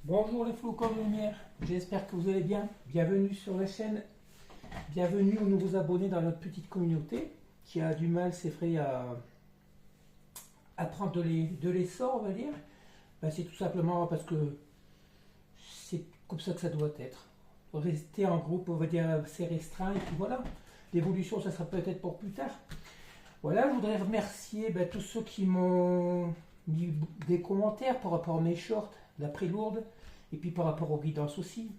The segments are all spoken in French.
Bonjour les flous comme lumière, j'espère que vous allez bien. Bienvenue sur la chaîne, bienvenue aux nouveaux abonnés dans notre petite communauté qui a du mal, c'est vrai, à prendre de l'essor, on va dire. Ben, c'est tout simplement parce que c'est comme ça que ça doit être. Rester en groupe, on va dire, assez restreint, et puis voilà. L'évolution, ça sera peut-être pour plus tard. Voilà, je voudrais remercier tous ceux qui m'ont mis des commentaires par rapport à mes shorts, la prélourde, et puis par rapport aux guidances aussi.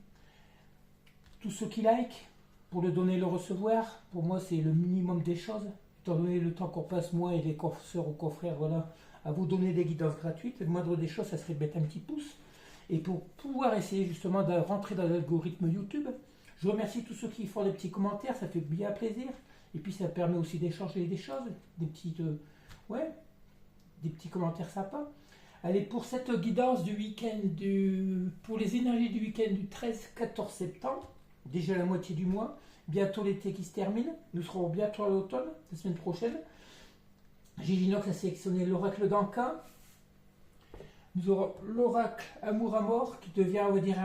Tous ceux qui like, pour le donner et le recevoir, pour moi c'est le minimum des choses, étant donné le temps qu'on passe, moi et les sœurs ou confrères, voilà, à vous donner des guidances gratuites. Le moindre des choses, ça serait de mettre un petit pouce. Et pour pouvoir essayer justement de rentrer dans l'algorithme YouTube, je remercie tous ceux qui font des petits commentaires, ça fait bien plaisir. Et puis ça permet aussi d'échanger des choses, des petites, ouais, des petits commentaires sympas. Allez, pour cette guidance du week-end, pour les énergies du week-end du 13-14 septembre, déjà la moitié du mois, bientôt l'été qui se termine, nous serons bientôt à l'automne, la semaine prochaine. Gigi Nox a sélectionné l'oracle d'Anka. Nous aurons l'oracle Amour à mort qui devient, on va dire,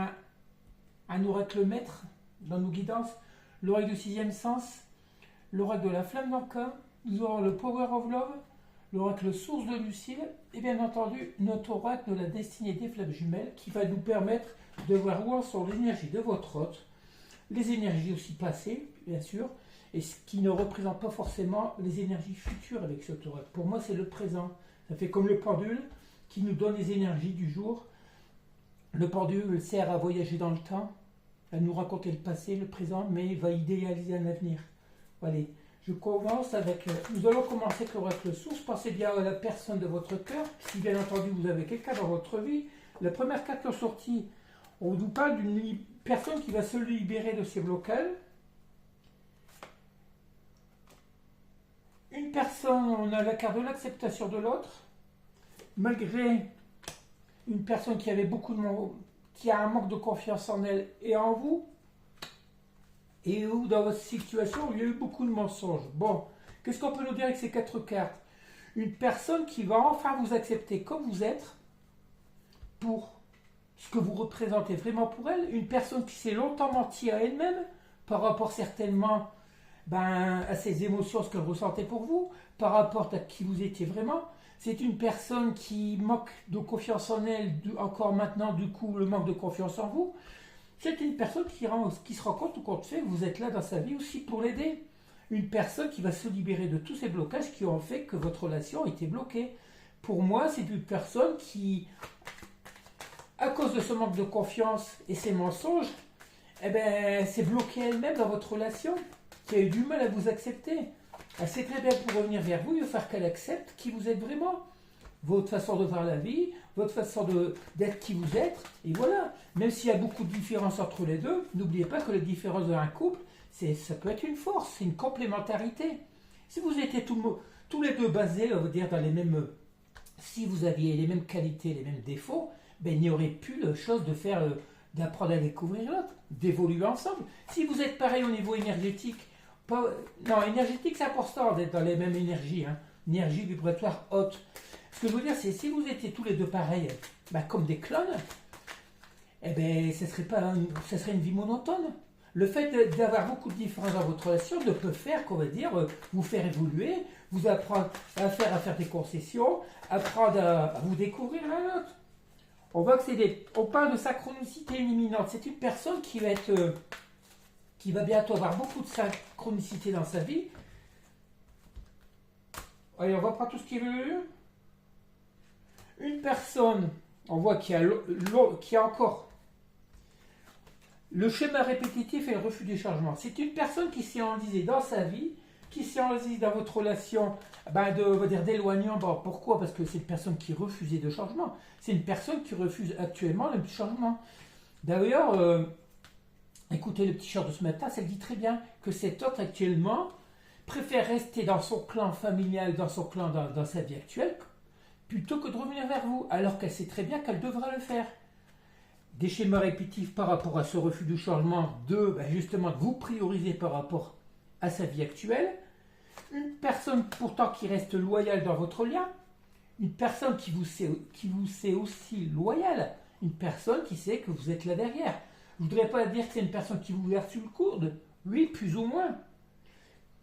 un oracle maître dans nos guidances. L'oracle du sixième sens, l'oracle de la flamme d'Anka. Nous aurons le Power of Love, l'oracle source de Lucille, et bien entendu notre oracle de la destinée des flammes jumelles qui va nous permettre de voir où en sont les énergies de votre hôte, les énergies aussi passées, bien sûr, et ce qui ne représente pas forcément les énergies futures avec cet oracle. Pour moi, c'est le présent. Ça fait comme le pendule qui nous donne les énergies du jour. Le pendule sert à voyager dans le temps, à nous raconter le passé, le présent, mais il va idéaliser un avenir. Voilà. Je commence avec. Nous allons commencer avec l'oracle source. Pensez bien à la personne de votre cœur. Si bien entendu vous avez quelqu'un dans votre vie, la première carte qui est sortie, on vous parle d'une personne qui va se libérer de ses blocages. Une personne, on a la carte de l'acceptation de l'autre, malgré une personne qui avait beaucoup de qui a un manque de confiance en elle et en vous, et où dans votre situation il y a eu beaucoup de mensonges. Bon, qu'est-ce qu'on peut nous dire avec ces quatre cartes? Une personne qui va enfin vous accepter comme vous êtes, pour ce que vous représentez vraiment pour elle, une personne qui s'est longtemps menti à elle-même, par rapport certainement à ses émotions, ce qu'elle ressentait pour vous, par rapport à qui vous étiez vraiment. C'est une personne qui manque de confiance en elle, encore maintenant, du coup, le manque de confiance en vous. C'est une personne qui se rend compte au compte fait que vous êtes là dans sa vie aussi pour l'aider. Une personne qui va se libérer de tous ces blocages qui ont fait que votre relation a été bloquée. Pour moi, c'est une personne qui, à cause de ce manque de confiance et ses mensonges, s'est bloquée elle-même dans votre relation, qui a eu du mal à vous accepter. Elle sait très bien pour revenir vers vous, il va falloir qu'elle accepte qui vous êtes vraiment. Votre façon de voir la vie, votre façon d'être qui vous êtes, et voilà. Même s'il y a beaucoup de différences entre les deux, n'oubliez pas que les différences d'un couple, ça peut être une force, c'est une complémentarité. Si vous étiez tous les deux basés, on va dire, dans les mêmes... Si vous aviez les mêmes qualités, les mêmes défauts, il n'y aurait plus de chose de faire, d'apprendre à découvrir l'autre, d'évoluer ensemble. Si vous êtes pareil au niveau énergétique, non, énergétique c'est important d'être dans les mêmes énergies, hein, énergie vibratoire haute. Ce que je veux dire, c'est si vous étiez tous les deux pareils, comme des clones, ça serait une vie monotone. Le fait d'avoir beaucoup de différences dans votre relation ne peut faire qu'on va dire vous faire évoluer, vous apprendre à faire des concessions, apprendre à vous découvrir l'un l'autre. On voit que on parle de synchronicité imminente. C'est une personne qui va bientôt avoir beaucoup de synchronicité dans sa vie. Allez, on va prendre tout ce qui veut. Une personne, on voit qu'il y a encore le schéma répétitif et le refus des changements. C'est une personne qui s'est enlisée dans sa vie, qui s'est enlisée dans votre relation, d'éloignement. Bon, pourquoi? Parce que c'est une personne qui refusait de changement. C'est une personne qui refuse actuellement le changement. D'ailleurs, écoutez le petit short de ce matin, ça le dit très bien que cet autre actuellement préfère rester dans son clan familial, dans son clan, dans sa vie actuelle, plutôt que de revenir vers vous, alors qu'elle sait très bien qu'elle devra le faire. Des schémas répétitifs par rapport à ce refus du changement, justement de vous prioriser par rapport à sa vie actuelle. Une personne pourtant qui reste loyale dans votre lien, une personne qui vous sait aussi loyale, Une personne qui sait que vous êtes là derrière. Je ne voudrais pas dire que c'est une personne qui vous verse sur le coude. Oui, plus ou moins.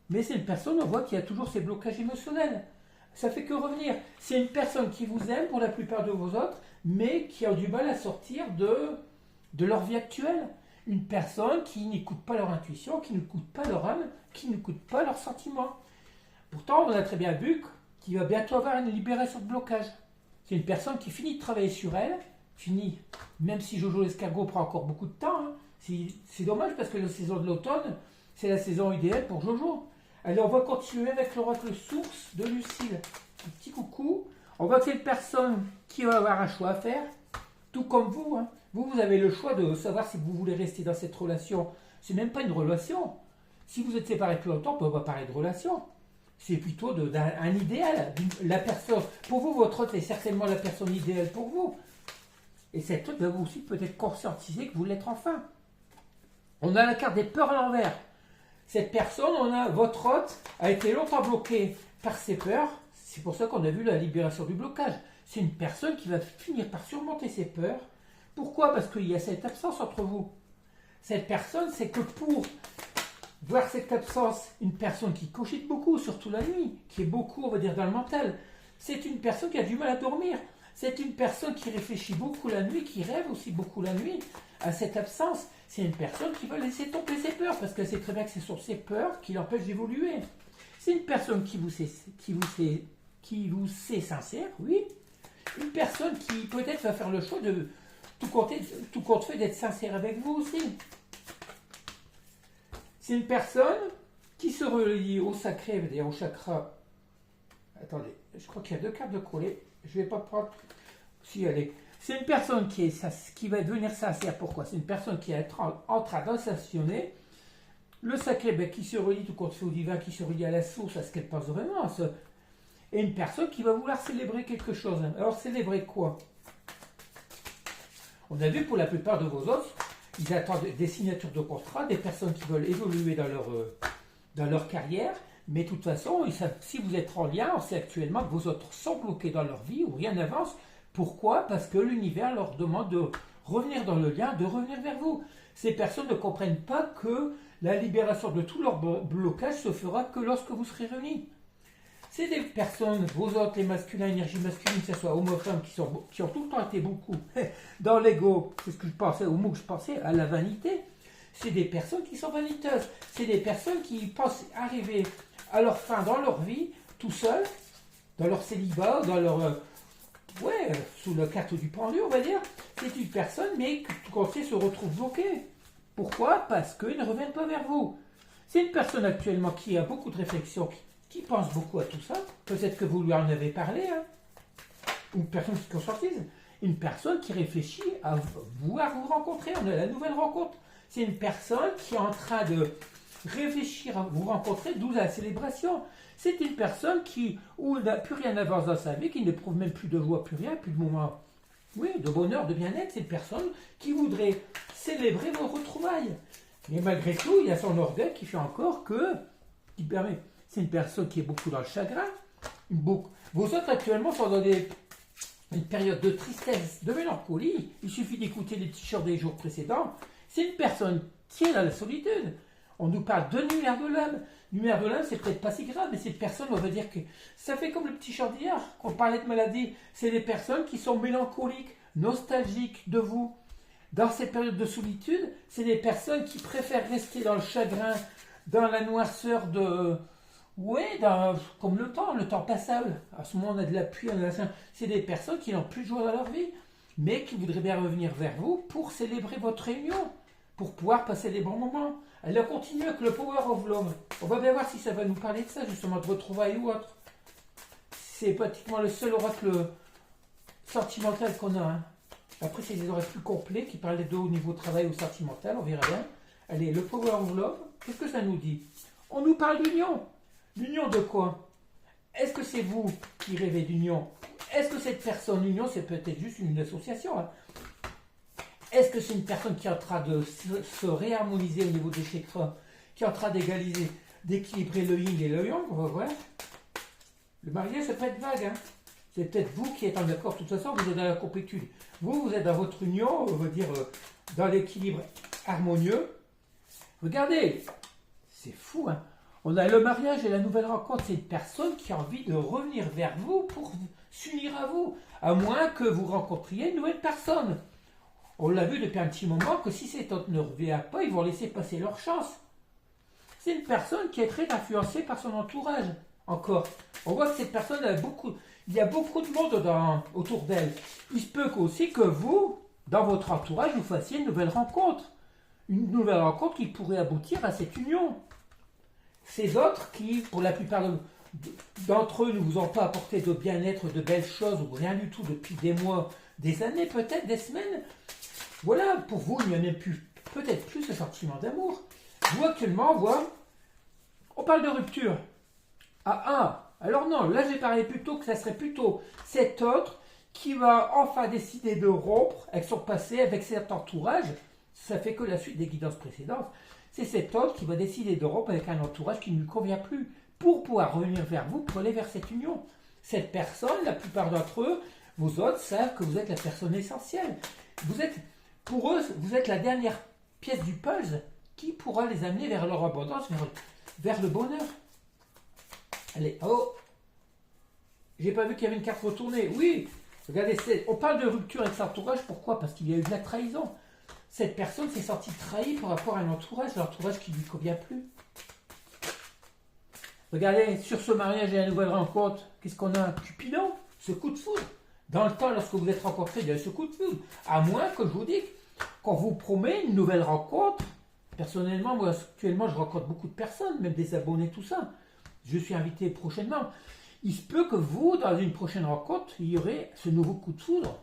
Mais c'est une personne, on voit, qui a toujours ses blocages émotionnels. Ça fait que revenir. C'est une personne qui vous aime pour la plupart de vos autres, mais qui a du mal à sortir de leur vie actuelle. Une personne qui n'écoute pas leur intuition, qui n'écoute pas leur âme, qui n'écoute pas leurs sentiments. Pourtant, on a très bien vu qu'il va bientôt avoir une libération de blocage. C'est une personne qui finit de travailler sur elle, finit, même si Jojo l'escargot prend encore beaucoup de temps. Hein. C'est dommage parce que la saison de l'automne, c'est la saison idéale pour Jojo. Allez, on va continuer avec l'oracle source de Lucille. Un petit coucou. On voit que c'est une personne qui va avoir un choix à faire, tout comme vous. Hein. Vous avez le choix de savoir si vous voulez rester dans cette relation. C'est même pas une relation. Si vous êtes séparés plus longtemps, on ne peut pas parler de relation. C'est plutôt d'un idéal. La personne, pour vous, votre autre est certainement la personne idéale pour vous. Et cette autre va vous aussi peut-être conscientiser que vous l'êtes enfin. On a la carte des peurs à l'envers. Cette personne, votre hôte a été longtemps bloqué par ses peurs. C'est pour ça qu'on a vu la libération du blocage. C'est une personne qui va finir par surmonter ses peurs. Pourquoi? Parce qu'il y a cette absence entre vous. Cette personne, c'est que pour voir cette absence, une personne qui cogite beaucoup, surtout la nuit, qui est beaucoup, on va dire, dans le mental. C'est une personne qui a du mal à dormir. C'est une personne qui réfléchit beaucoup la nuit, qui rêve aussi beaucoup la nuit. À cette absence, c'est une personne qui va laisser tomber ses peurs, parce qu'elle sait très bien que ce sont ses peurs qui l'empêchent d'évoluer. C'est une personne qui vous sait sincère, oui. Une personne qui peut-être va faire le choix de tout compte fait d'être sincère avec vous aussi. C'est une personne qui se relie au sacré, c'est-à-dire au chakra. Attendez, je crois qu'il y a 2 cartes de coller. Je ne vais pas prendre. Si, allez. C'est une personne qui va devenir sincère. Pourquoi? C'est une personne qui est en train d'ascensionner. Le sacré, qui se relie tout compte fait au divin, qui se relie à la source, à ce qu'elle pense vraiment. Et une personne qui va vouloir célébrer quelque chose. Alors, célébrer quoi? On a vu pour la plupart de vos autres, ils attendent des signatures de contrat, des personnes qui veulent évoluer dans leur carrière, mais de toute façon, si vous êtes en lien, on sait actuellement que vos autres sont bloqués dans leur vie ou rien n'avance. Pourquoi? Parce que l'univers leur demande de revenir dans le lien, de revenir vers vous. Ces personnes ne comprennent pas que la libération de tout leur blocage se fera que lorsque vous serez réunis. C'est des personnes, vos autres, les masculins, énergie masculine, que ce soit hommes ou femmes, qui ont tout le temps été beaucoup dans l'ego, c'est ce que je pensais, au mot que je pensais, à la vanité. C'est des personnes qui sont vaniteuses. C'est des personnes qui pensent arriver à leur fin dans leur vie, tout seuls, dans leur célibat, dans leur... sous la carte du pendu, on va dire. C'est une personne, mais qui, tout compte fait, se retrouve bloquée. Pourquoi? Parce qu'ils ne reviennent pas vers vous. C'est une personne actuellement qui a beaucoup de réflexions, qui pense beaucoup à tout ça. Peut-être que vous lui en avez parlé. Hein. Une personne qui conscientise. Une personne qui réfléchit à vouloir vous rencontrer. On a la nouvelle rencontre. C'est une personne qui est en train de réfléchir à vous rencontrer, d'où la célébration. C'est une personne où n'a plus rien n'avance dans sa vie, qui n'éprouve même plus de joie, plus rien, plus de moments, de bonheur, de bien-être. C'est une personne qui voudrait célébrer vos retrouvailles. Mais malgré tout, il y a son orgueil qui fait encore qui permet. C'est une personne qui est beaucoup dans le chagrin. Vos autres actuellement sont dans une période de tristesse, de mélancolie. Il suffit d'écouter les t-shirts des jours précédents. C'est une personne qui est dans la solitude. On nous parle de lumière de l'âme. Lumière de l'âme, c'est peut-être pas si grave, mais cette personne, on va dire que ça fait comme le petit short d'hier, qu'on parlait de maladie. C'est des personnes qui sont mélancoliques, nostalgiques de vous. Dans cette période de solitude, c'est des personnes qui préfèrent rester dans le chagrin, dans la noirceur comme le temps passable. À ce moment, on a de la pluie, c'est des personnes qui n'ont plus de joie dans leur vie, mais qui voudraient bien revenir vers vous pour célébrer votre réunion, pour pouvoir passer des bons moments. Elle a continué avec le Power of Love. On va bien voir si ça va nous parler de ça, justement, de retrouvailles ou autre. C'est pratiquement le seul oracle sentimental qu'on a. Hein. Après, c'est des oracles plus complets qui parlent de haut niveau travail ou sentimental, on verra bien. Allez, le Power of Love, qu'est-ce que ça nous dit? On nous parle d'union. L'union de quoi? Est-ce que c'est vous qui rêvez d'union? Est-ce que cette personne, l'union, c'est peut-être juste une association? Hein? Est-ce que c'est une personne qui est en train de se réharmoniser au niveau des chakras, qui est en train d'équilibrer le yin et le yang? On va voir. Le mariage, ça peut être vague. Hein? C'est peut-être vous qui êtes en accord. De toute façon, vous êtes dans la complétude. Vous êtes dans votre union, on veut dire dans l'équilibre harmonieux. Regardez, c'est fou, hein. On a le mariage et la nouvelle rencontre. C'est une personne qui a envie de revenir vers vous pour s'unir à vous. À moins que vous rencontriez une nouvelle personne. On l'a vu depuis un petit moment que si cet autre ne revient pas, ils vont laisser passer leur chance. C'est une personne qui est très influencée par son entourage. Encore. On voit que cette personne il y a beaucoup de monde autour d'elle. Il se peut aussi que vous, dans votre entourage, vous fassiez une nouvelle rencontre. Une nouvelle rencontre qui pourrait aboutir à cette union. Ces autres qui, pour la plupart d'entre eux, ne vous ont pas apporté de bien-être, de belles choses, ou rien du tout depuis des mois, des années peut-être, des semaines. Voilà, pour vous, il n'y a même plus, peut-être plus ce sentiment d'amour. Vous, actuellement, on parle de rupture. Alors non, là j'ai parlé plutôt que ça serait plutôt cet autre qui va enfin décider de rompre avec son passé, avec cet entourage. Ça fait que la suite des guidances précédentes. C'est cet autre qui va décider de rompre avec un entourage qui ne lui convient plus pour pouvoir revenir vers vous, pour aller vers cette union. Cette personne, la plupart d'entre eux, vous autres savent que vous êtes la personne essentielle. Pour eux, vous êtes la dernière pièce du puzzle qui pourra les amener vers leur abondance, vers le bonheur. Allez, j'ai pas vu qu'il y avait une carte retournée. Oui, regardez, on parle de rupture avec cet entourage. Pourquoi? Parce qu'il y a eu de la trahison. Cette personne s'est sentie trahie par rapport à l'entourage qui ne lui convient plus. Regardez, sur ce mariage et la nouvelle rencontre, qu'est-ce qu'on a? Cupidon, ce coup de foudre. Dans le temps, lorsque vous êtes rencontrés, il y a eu ce coup de foudre. À moins que je vous dise, qu'on vous promet une nouvelle rencontre. Personnellement, moi, actuellement, je rencontre beaucoup de personnes, même des abonnés, tout ça. Je suis invité prochainement. Il se peut que vous, dans une prochaine rencontre, il y aurait ce nouveau coup de foudre.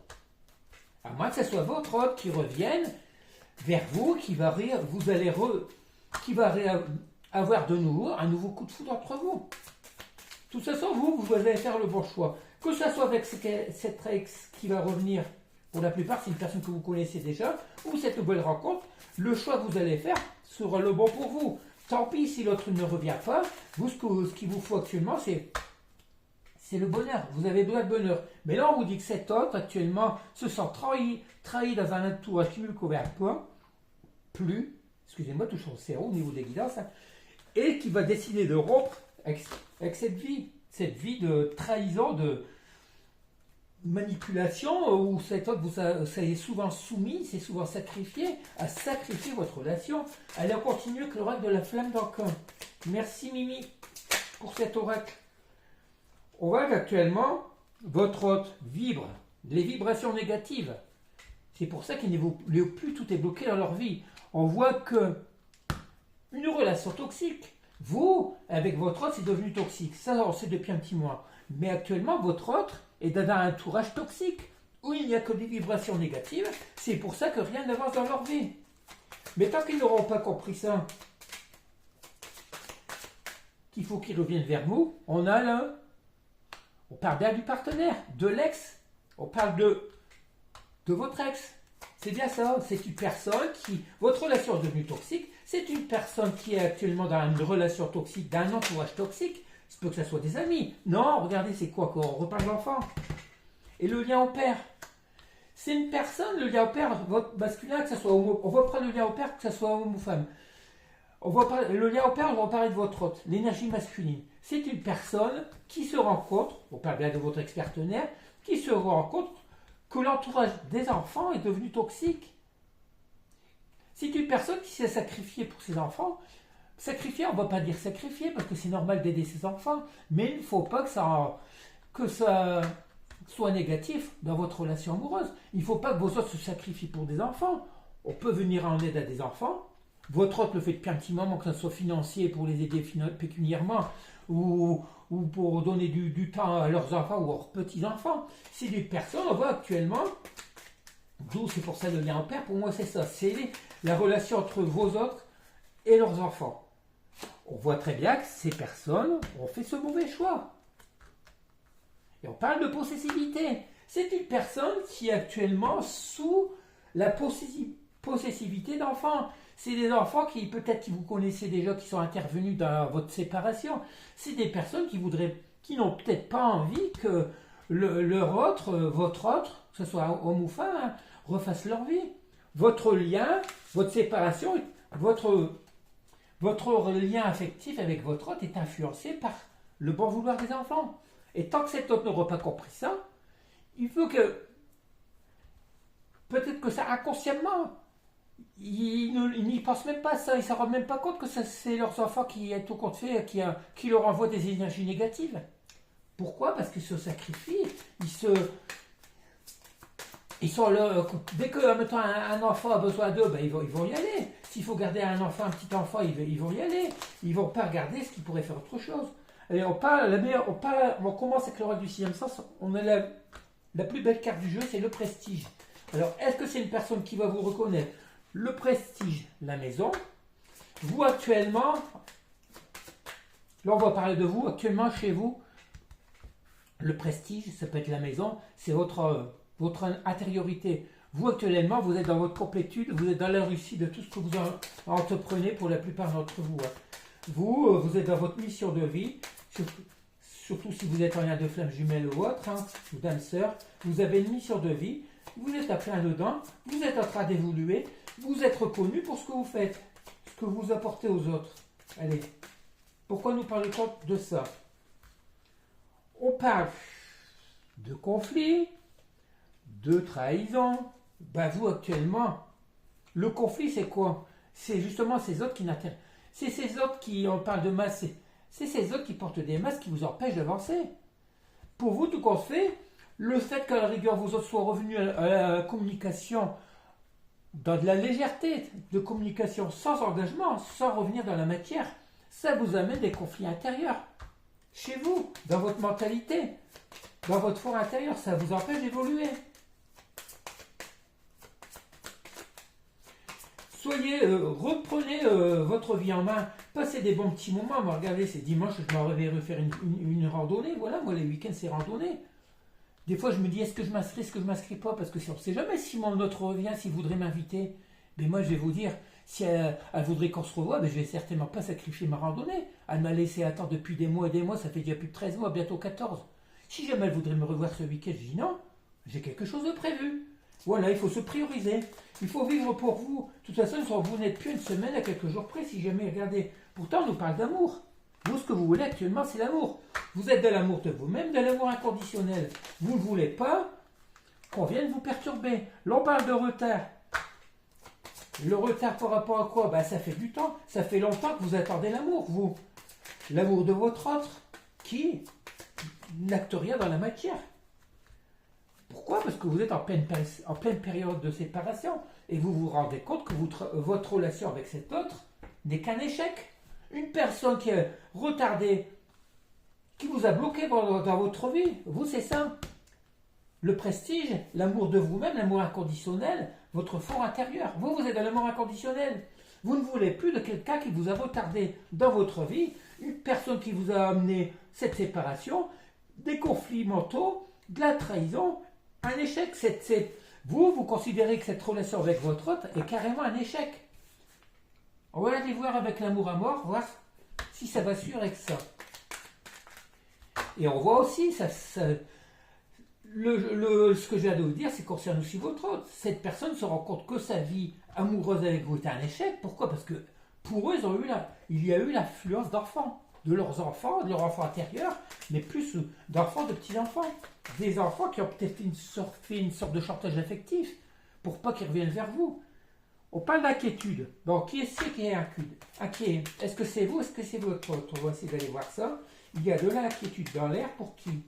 À moins que ce soit votre autre qui revienne vers vous, qui va avoir de nouveau un nouveau coup de foudre entre vous. De toute façon, vous allez faire le bon choix. Que ce soit avec cet ex qui va revenir, pour la plupart, c'est une personne que vous connaissez déjà, ou cette nouvelle rencontre, le choix que vous allez faire sera le bon pour vous. Tant pis si l'autre ne revient pas, vous, ce qu'il vous faut actuellement, c'est le bonheur. Vous avez besoin de bonheur. Mais là, on vous dit que cet autre, actuellement, se sent trahi dans un entourage qui ne le convient pas, excusez-moi, toujours au cerveau au niveau des guidances, hein, et qui va décider de rompre avec cette vie de trahison, de manipulation, où cet autre vous est souvent soumis, c'est souvent sacrifié, à sacrifier votre relation. Allez, on continue avec l'oracle de la flamme d'Ancan. Merci Mimi pour cet oracle. On voit qu'actuellement, votre hôte vibre, les vibrations négatives. C'est pour ça qu'il n'évolue plus, tout est bloqué dans leur vie. On voit que une relation toxique, vous, avec votre hôte, c'est devenu toxique. Ça, on sait depuis un petit mois. Mais actuellement, votre hôte est dans un entourage toxique, où il n'y a que des vibrations négatives. C'est pour ça que rien n'avance dans leur vie. Mais tant qu'ils n'auront pas compris ça, qu'il faut qu'ils reviennent vers vous, on parle bien du partenaire, de l'ex, on parle de votre ex. C'est bien ça, c'est une personne votre relation est devenue toxique, c'est une personne qui est actuellement dans une relation toxique, dans un entourage toxique. Il se peut que ce soit des amis. Non, regardez, c'est quoi? On reparle de l'enfant. Et le lien au père. C'est une personne, le lien au père, votre masculin, que ce soit homo. On va prendre le lien au père, que ce soit homme ou femme. Le lien au père, on va parler de votre hôte, l'énergie masculine. C'est une personne qui se rencontre, on parle bien de votre ex-partenaire, qui se rencontre que l'entourage des enfants est devenu toxique. C'est une personne qui s'est sacrifiée pour ses enfants. Sacrifier, on ne va pas dire sacrifier parce que c'est normal d'aider ses enfants, mais il ne faut pas que ça soit négatif dans votre relation amoureuse. Il ne faut pas que vos autres se sacrifient pour des enfants. On peut venir en aide à des enfants. Votre autre le fait depuis un petit moment, que ce soit financier pour les aider pécuniairement ou pour donner du temps à leurs enfants ou à leurs petits-enfants. C'est des personnes, on voit actuellement, d'où c'est pour ça le lien au père, pour moi c'est ça, c'est la relation entre vos autres et leurs enfants. On voit très bien que ces personnes ont fait ce mauvais choix. Et on parle de possessivité. C'est une personne qui est actuellement sous la possessivité d'enfants. C'est des enfants qui vous connaissez déjà, qui sont intervenus dans votre séparation. C'est des personnes qui n'ont peut-être pas envie que votre autre, que ce soit homme ou femme, hein, refasse leur vie. Votre lien, votre séparation, votre lien affectif avec votre autre est influencé par le bon vouloir des enfants. Et tant que cet autre n'aura pas compris ça, il faut que, peut-être que ça inconsciemment, ils n'y pensent même pas à ça, ils ne s'en rendent même pas compte que c'est leurs enfants qui est tout compte fait, qui leur envoient des énergies négatives. Pourquoi? Parce qu'ils se sacrifient, ils sont là, dès que mettons, un enfant a besoin d'eux, ben, ils vont y aller. S'il faut garder un enfant, un petit enfant, ils vont y aller. Ils ne vont pas regarder ce qu'ils pourraient faire autre chose. Et on commence avec le roi du sixième sens, on a la plus belle carte du jeu, c'est le prestige. Alors, est-ce que c'est une personne qui va vous reconnaître? Le prestige, la maison. Vous actuellement, là on va parler de vous, actuellement chez vous, le prestige, ça peut être la maison, c'est votre intériorité. Vous actuellement, vous êtes dans votre complétude, vous êtes dans la réussite de tout ce que vous entreprenez pour la plupart d'entre vous. Vous êtes dans votre mission de vie, surtout si vous êtes en lien de flamme jumelle ou autre, ou d'âme sœur, vous avez une mission de vie, vous êtes à plein dedans, vous êtes en train d'évoluer, vous êtes reconnu pour ce que vous faites, ce que vous apportez aux autres. Allez, pourquoi nous parlons de ça? On parle de conflit, de trahison. Ben vous actuellement, le conflit c'est quoi? C'est justement ces autres qui n'intéressent. C'est ces autres qui, on parle de masse, c'est ces autres qui portent des masques qui vous empêchent d'avancer. Pour vous, tout compte fait, le fait qu'à la rigueur vous autres soient revenus à la communication dans de la légèreté, de communication sans engagement, sans revenir dans la matière, ça vous amène des conflits intérieurs. Chez vous, dans votre mentalité, dans votre fort intérieur, ça vous empêche d'évoluer. Reprenez votre vie en main, passez des bons petits moments. Moi, regardez, c'est dimanche, je m'en vais refaire une randonnée. Voilà, moi les week-ends c'est randonnée. Des fois je me dis, est-ce que je m'inscris, est-ce que je m'inscris pas? Parce que on ne sait jamais si mon autre revient, s'il voudrait m'inviter. Mais moi je vais vous dire, si elle voudrait qu'on se revoie, ben, je vais certainement pas sacrifier ma randonnée. Elle m'a laissé attendre depuis des mois et des mois, ça fait déjà plus de 13 mois, bientôt 14. Si jamais elle voudrait me revoir ce week-end, je dis non, j'ai quelque chose de prévu. Voilà, il faut se prioriser. Il faut vivre pour vous. De toute façon, vous n'êtes plus une semaine à quelques jours près, si jamais, regardez. Pourtant, on nous parle d'amour. Vous, ce que vous voulez actuellement, c'est l'amour. Vous êtes de l'amour de vous-même, de l'amour inconditionnel. Vous ne voulez pas qu'on vienne vous perturber. Là, on parle de retard. Le retard par rapport à quoi? Ben, ça fait du temps. Ça fait longtemps que vous attendez l'amour, vous. L'amour de votre autre, qui n'acte rien dans la matière. Pourquoi? Parce que vous êtes en pleine période de séparation et vous vous rendez compte que votre relation avec cet autre n'est qu'un échec. Une personne qui est retardée, qui vous a bloqué dans votre vie, vous c'est ça. Le prestige, l'amour de vous-même, l'amour inconditionnel, votre fort intérieur. Vous êtes dans l'amour inconditionnel. Vous ne voulez plus de quelqu'un qui vous a retardé dans votre vie, une personne qui vous a amené cette séparation, des conflits mentaux, de la trahison, un échec. Vous considérez que cette relation avec votre autre est carrément un échec. On va aller voir avec l'amour à mort, voir si ça va suivre avec ça. Et on voit aussi, ce que je viens de vous dire, c'est concerne aussi votre autre. Cette personne se rend compte que sa vie amoureuse avec vous est un échec. Pourquoi? Parce que pour eux, il y a eu l'affluence d'enfants. De leur enfant intérieur, mais plus d'enfants, de petits-enfants. Des enfants qui ont peut-être fait une sorte de chantage affectif pour pas qu'ils reviennent vers vous. On parle d'inquiétude. Bon, qui est-ce qui est inquiet? Est-ce que c'est vous? Est-ce que c'est votre autre? On va essayer d'aller voir ça. Il y a de l'inquiétude dans l'air pour qui?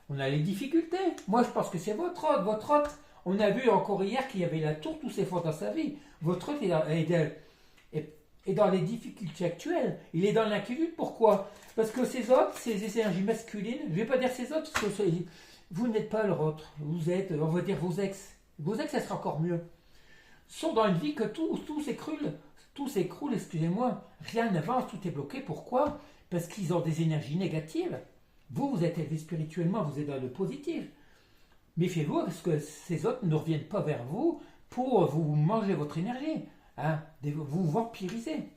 On a les difficultés. Moi, je pense que c'est votre autre. Votre autre, on a vu encore hier qu'il y avait la tour, tous ses fonds dans sa vie. Votre autre est dans les difficultés actuelles. Il est dans l'inquiétude. Pourquoi? Parce que ces autres, ces énergies masculines, je ne vais pas dire ces autres, parce que vous n'êtes pas leur autre. Vous êtes, on va dire, vos ex. Vos ex, ça sera encore mieux. Sont dans une vie que tout s'écroule, excusez-moi. Rien n'avance, tout est bloqué. Pourquoi? Parce qu'ils ont des énergies négatives. Vous êtes élevé spirituellement, vous êtes dans le positif. Méfiez-vous parce que ces autres ne reviennent pas vers vous pour vous manger votre énergie. Vous vampirisez.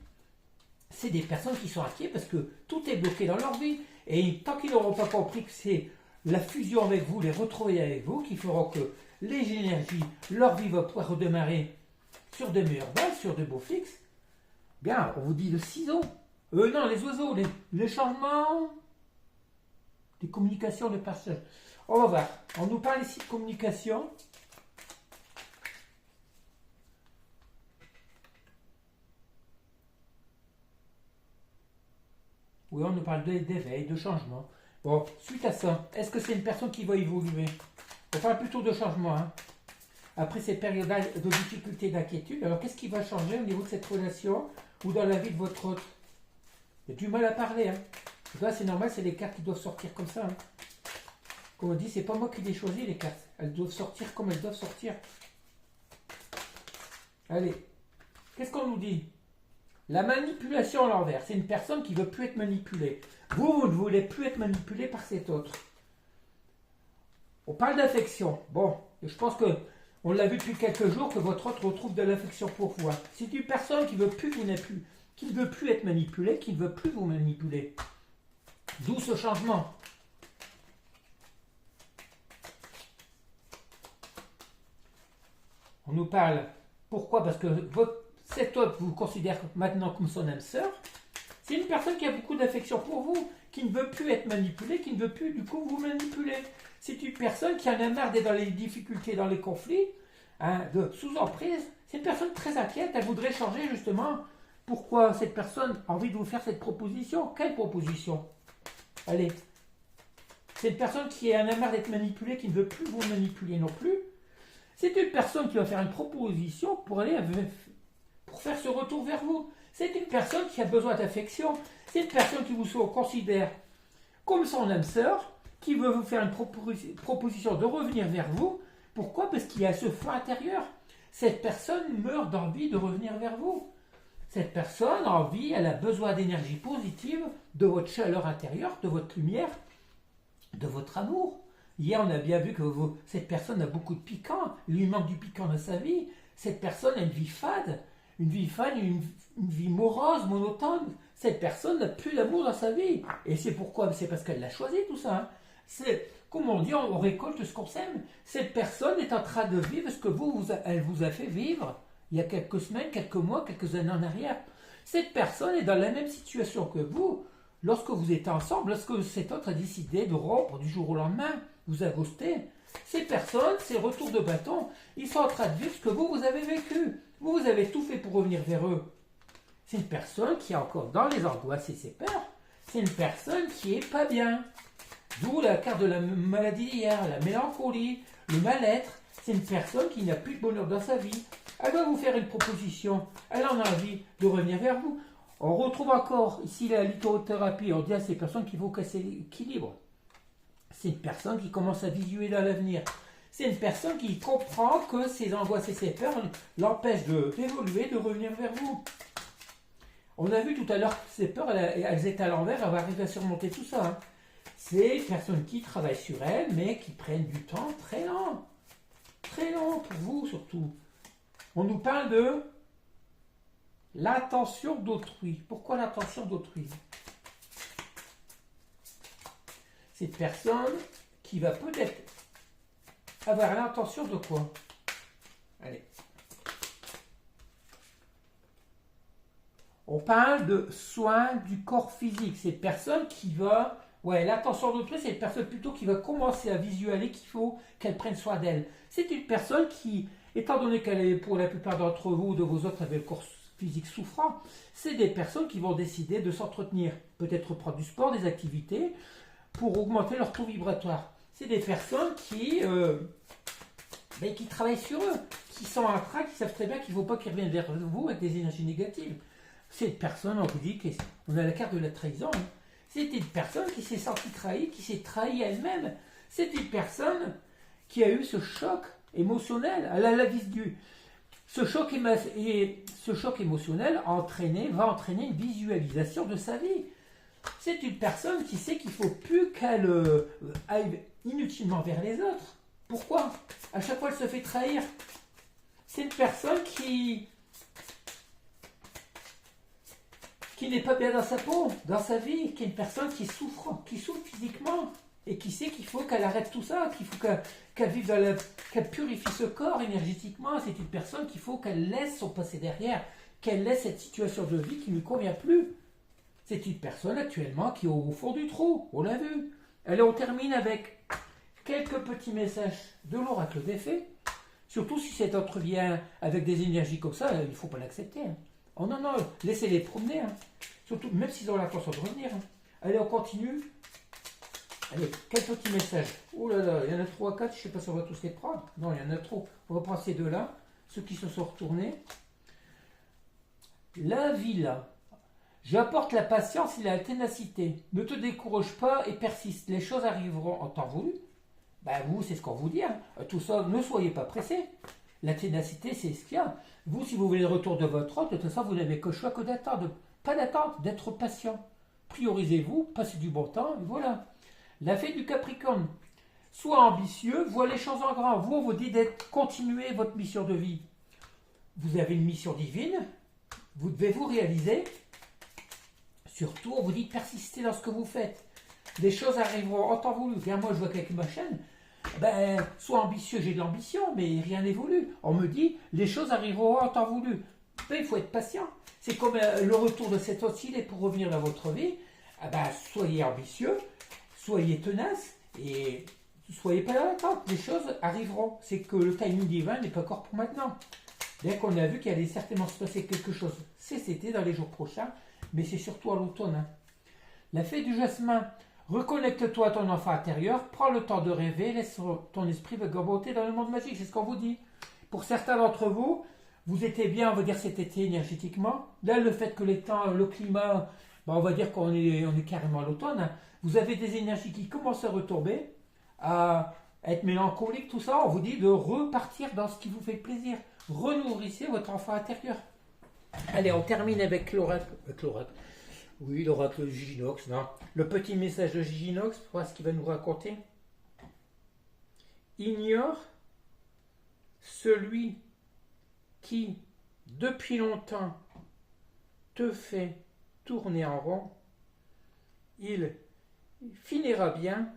c'est des personnes qui sont inquiètes parce que tout est bloqué dans leur vie. Et tant qu'ils n'auront pas compris que c'est la fusion avec vous, les retrouver avec vous, qui feront que les énergies, leur vie va pouvoir redémarrer sur de meilleures bases, sur de beaux fixes, bien, on vous dit le ciseau. Non, les oiseaux, les changements, les communications, les passages. On va voir. On nous parle ici de communication. Oui, on nous parle d'éveil, de changement. Bon, suite à ça, est-ce que c'est une personne qui va évoluer? On parle plutôt de changement. Hein. Après ces périodes de difficulté, d'inquiétude, alors qu'est-ce qui va changer au niveau de cette relation ou dans la vie de votre hôte? Il y a du mal à parler. Hein. Là, c'est normal, c'est les cartes qui doivent sortir comme ça. Hein. Comme on dit, c'est pas moi qui les choisis, les cartes. Elles doivent sortir comme elles doivent sortir. Allez, qu'est-ce qu'on nous dit? La manipulation à l'envers, c'est une personne qui ne veut plus être manipulée. Vous ne voulez plus être manipulé par cet autre. On parle d'affection. Bon, je pense que on l'a vu depuis quelques jours que votre autre retrouve de l'affection pour vous. C'est une personne qui ne veut plus qui ne veut plus être manipulée, qui ne veut plus vous manipuler. D'où ce changement. On nous parle. Pourquoi? Parce que cet autre vous considère maintenant comme son âme sœur. C'est une personne qui a beaucoup d'affection pour vous, qui ne veut plus être manipulée, qui ne veut plus du coup vous manipuler. C'est une personne qui en a marre d'être dans les difficultés, dans les conflits, hein, sous emprise. C'est une personne très inquiète, elle voudrait changer justement. Pourquoi cette personne a envie de vous faire cette proposition? Quelle proposition? Allez, c'est une personne qui en a marre d'être manipulée, qui ne veut plus vous manipuler non plus. C'est une personne qui va faire une proposition pour faire ce retour vers vous. C'est une personne qui a besoin d'affection. C'est une personne qui vous considère comme son âme sœur, qui veut vous faire une proposition de revenir vers vous. Pourquoi? Parce qu'il y a ce feu intérieur. Cette personne meurt d'envie de revenir vers vous. Cette personne a envie, elle a besoin d'énergie positive, de votre chaleur intérieure, de votre lumière, de votre amour. Hier, on a bien vu que cette personne a beaucoup de piquant, il lui manque du piquant dans sa vie. Cette personne a une vie fade, une vie morose, monotone. Cette personne n'a plus d'amour dans sa vie. Et c'est pourquoi? C'est parce qu'elle l'a choisi tout ça. Hein. C'est, comme on dit, on récolte ce qu'on sème. Cette personne est en train de vivre ce que elle vous a fait vivre il y a quelques semaines, quelques mois, quelques années en arrière. Cette personne est dans la même situation que vous. Lorsque vous êtes ensemble, lorsque cet autre a décidé de rompre du jour au lendemain, vous a ghosté. Ces personnes, ces retours de bâton, ils sont en train de vivre ce que vous avez vécu. Vous avez tout fait pour revenir vers eux. C'est une personne qui est encore dans les angoisses et ses peurs. C'est une personne qui est pas bien. D'où la carte de la maladie d'hier, la mélancolie, le mal-être. C'est une personne qui n'a plus de bonheur dans sa vie. Elle va vous faire une proposition. Elle en a envie de revenir vers vous. On retrouve encore ici la lithothérapie. On dit à ces personnes qu'il faut casser l'équilibre. C'est une personne qui commence à visualiser dans l'avenir. C'est une personne qui comprend que ses angoisses et ses peurs l'empêchent d'évoluer, de revenir vers vous. On a vu tout à l'heure que ces peurs, elles étaient à l'envers, elles vont arriver à surmonter tout ça. Hein. C'est une personne qui travaille sur elle, mais qui prennent du temps très lent. Très lent pour vous surtout. On nous parle de l'attention d'autrui. Pourquoi l'attention d'autrui? Cette personne qui va peut-être avoir l'intention de quoi? Allez. On parle de soins du corps physique. C'est une personne qui va... Ouais, l'attention d'autrui, c'est une personne plutôt qui va commencer à visualiser qu'il faut qu'elle prenne soin d'elle. C'est une personne qui, étant donné qu'elle est pour la plupart d'entre vous ou de vos autres avec le corps physique souffrant, c'est des personnes qui vont décider de s'entretenir. Peut-être prendre du sport, des activités, pour augmenter leur taux vibratoire. C'est des personnes qui travaillent sur eux, qui sont en train, qui savent très bien qu'il ne faut pas qu'ils reviennent vers vous avec des énergies négatives. C'est une personne, on vous dit qu'on a la carte de la trahison. Hein. C'est une personne qui s'est sentie trahie, qui s'est trahie elle-même. C'est une personne qui a eu ce choc émotionnel. Elle a la visu. Ce choc émotionnel va entraîner une visualisation de sa vie. C'est une personne qui sait qu'il ne faut plus qu'elle aille inutilement vers les autres. Pourquoi? À chaque fois, elle se fait trahir. C'est une personne qui qui n'est pas bien dans sa peau, dans sa vie, qui est une personne qui souffre physiquement, et qui sait qu'il faut qu'elle arrête tout ça, qu'il faut qu'elle vive qu'elle purifie ce corps énergétiquement. C'est une personne qu'il faut qu'elle laisse son passé derrière, qu'elle laisse cette situation de vie qui ne lui convient plus. C'est une personne actuellement qui est au fond du trou, on l'a vu. Allez, on termine avec quelques petits messages de l'oracle des fées. Surtout si cet autre vient avec des énergies comme ça, il ne faut pas l'accepter. Hein. Oh non, non, laissez-les promener. Hein. Surtout, même s'ils ont l'intention de revenir. Hein. Allez, on continue. Allez, quel petit message. Oh là là, il y en a 3 à 4, je ne sais pas si on va tous les prendre. Non, il y en a trop. On va prendre ces deux-là, ceux qui se sont retournés. La villa. J'apporte la patience et la ténacité. Ne te décourage pas et persiste. Les choses arriveront en temps voulu. Ben vous, c'est ce qu'on vous dit. Hein. Tout ça, ne soyez pas pressés. La ténacité, c'est ce qu'il y a. Vous, si vous voulez le retour de votre ordre, de toute façon, vous n'avez que choix que d'attendre. Pas d'attente, d'être patient. Priorisez-vous, passez du bon temps, et voilà. La fée du Capricorne. Sois ambitieux, vois les choses en grand. Vous, on vous dit d'être continuer votre mission de vie. Vous avez une mission divine. Vous devez vous réaliser. Surtout, on vous dit de persister dans ce que vous faites. Les choses arriveront en temps voulu. Bien, moi, je vois qu'avec ma chaîne, ben, sois ambitieux, j'ai de l'ambition, mais rien n'est voulu. On me dit, les choses arriveront en temps voulu. Ben, il faut être patient. C'est comme le retour de cet oscillé pour revenir dans votre vie. Ben, soyez ambitieux, soyez tenace et soyez pas dans l'attente. Les choses arriveront. C'est que le timing divin n'est pas encore pour maintenant. Bien qu'on a vu qu'il allait certainement se passer quelque chose cet été, dans les jours prochains, mais c'est surtout à l'automne. Hein. La fée du jasmin. Reconnecte-toi à ton enfant intérieur, prends le temps de rêver, laisse ton esprit vagabonder dans le monde magique, c'est ce qu'on vous dit. Pour certains d'entre vous, vous étiez bien, on va dire, cet été énergétiquement. Là, le fait que les temps, le climat, ben, on va dire qu'on est carrément à l'automne, hein. Vous avez des énergies qui commencent à retomber, à être mélancolique, tout ça. On vous dit de repartir dans ce qui vous fait plaisir. Renourrissez votre enfant intérieur. Allez, on termine avec l'oracle. Oui, l'oracle de Giginox, non. Le petit message de Giginox, pour voir ce qu'il va nous raconter. Ignore celui qui, depuis longtemps, te fait tourner en rond. Il finira bien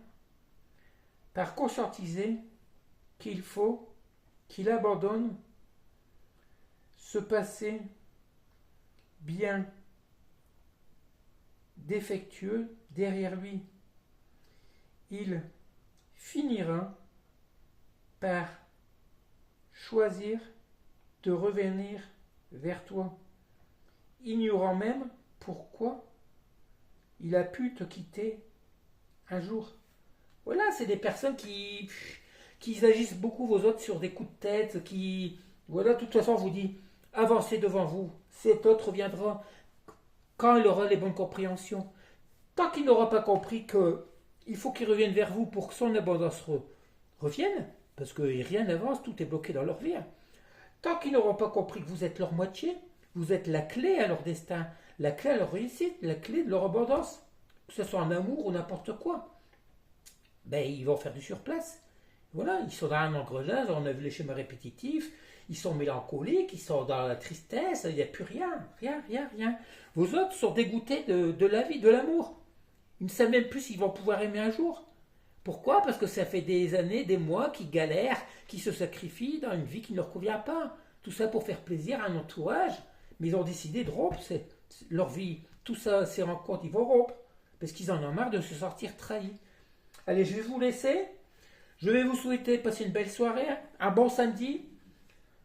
par conscientiser qu'il faut qu'il abandonne ce passé bien défectueux derrière lui. Il finira par choisir de revenir vers toi, ignorant même pourquoi il a pu te quitter un jour. Voilà, c'est des personnes qui agissent beaucoup vos autres sur des coups de tête, qui, voilà, de toute façon, on vous dit, avancez devant vous, cet autre viendra quand il aura les bonnes compréhensions. Tant qu'il n'aura pas compris qu'il faut qu'il revienne vers vous pour que son abondance revienne, parce que rien n'avance, tout est bloqué dans leur vie. Tant qu'ils n'auront pas compris que vous êtes leur moitié, vous êtes la clé à leur destin, la clé à leur réussite, la clé de leur abondance, que ce soit en amour ou n'importe quoi, ben ils vont faire du surplace. Voilà, ils sont dans un engrenage, on a vu les schémas répétitifs, ils sont mélancoliques, ils sont dans la tristesse, il n'y a plus rien. Vos autres sont dégoûtés de la vie, de l'amour. Ils ne savent même plus s'ils vont pouvoir aimer un jour. Pourquoi? Parce que ça fait des années, des mois qu'ils galèrent, qu'ils se sacrifient dans une vie qui ne leur convient pas. Tout ça pour faire plaisir à un entourage. Mais ils ont décidé de rompre leur vie. Tout ça, ces rencontres, ils vont rompre. Parce qu'ils en ont marre de se sentir trahis. Allez, je vais vous laisser. Je vais vous souhaiter passer une belle soirée, un bon samedi.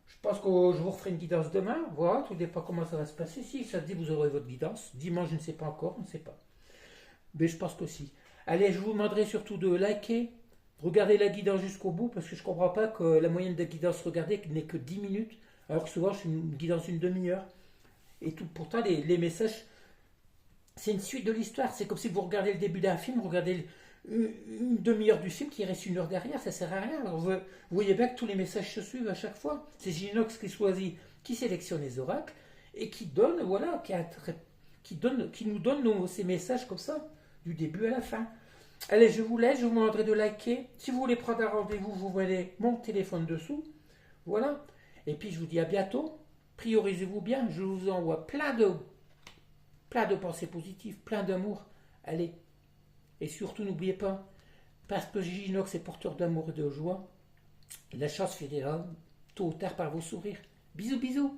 Je pense que je vous referai une guidance demain. Voilà, tout dépend comment ça va se passer. Si ça se dit, vous aurez votre guidance. Dimanche, je ne sais pas encore, on ne sait pas. Mais je pense que si. Allez, je vous demanderai surtout de liker, de regarder la guidance jusqu'au bout, parce que je ne comprends pas que la moyenne de guidance regardée n'est que 10 minutes, alors que souvent je fais une guidance d'une demi-heure. Et tout, pourtant, les messages, c'est une suite de l'histoire. C'est comme si vous regardez le début d'un film, regardez une demi-heure du film qui reste une heure derrière, ça ne sert à rien. Alors vous voyez bien que tous les messages se suivent à chaque fois. C'est Ginox qui choisit, qui sélectionne les oracles et qui donne, voilà, qui nous donne ces messages comme ça, du début à la fin. Allez, je vous laisse, je vous demanderai de liker. Si vous voulez prendre un rendez-vous, vous voyez mon téléphone dessous. Voilà. Et puis je vous dis à bientôt. Priorisez-vous bien, je vous envoie plein de plein de pensées positives, plein d'amour. Allez, et surtout n'oubliez pas, parce que Giginox est porteur d'amour et de joie, la chance finira tôt ou tard par vous sourire. Bisous bisous.